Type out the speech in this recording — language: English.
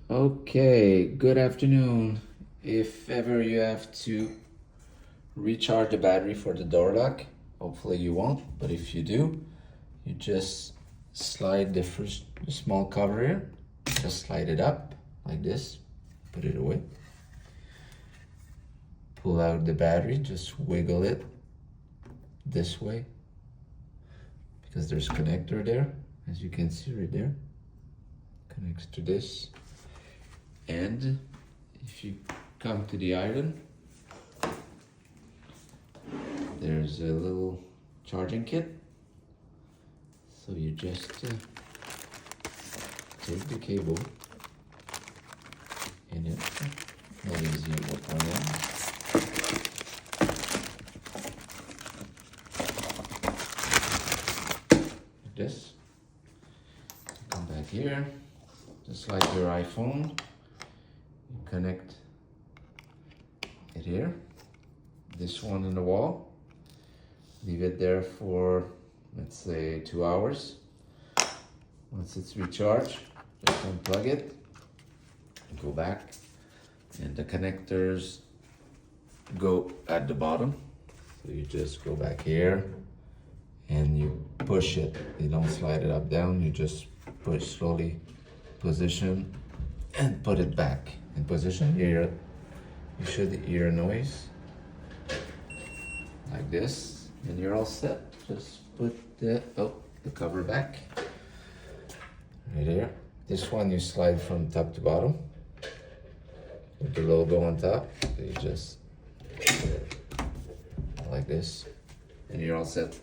Okay, good afternoon. If ever you have to recharge the battery for the door lock, hopefully you won't, but if you do, you just slide the small cover here, just slide it up like this, put it away. Pull out the battery, just wiggle it this way, because there's a connector there, as you can see right there, connects to this. And if you come to the iron, there's a little charging kit. So you just take the cable in it. Not easy to work on it. Like this. Come back here, just like your iPhone. You connect it here, this one in the wall, leave it there for, let's say, 2 hours. Once it's recharged, just unplug it, go back, and the connectors go at the bottom. So you just go back here and you push it. You don't slide it up down, you just push slowly, position, and put it back in position. Here you should hear a noise like this, and you're all set. Just put the cover back right here. This one you slide from top to bottom with the logo on top. So you just like this, and you're all set.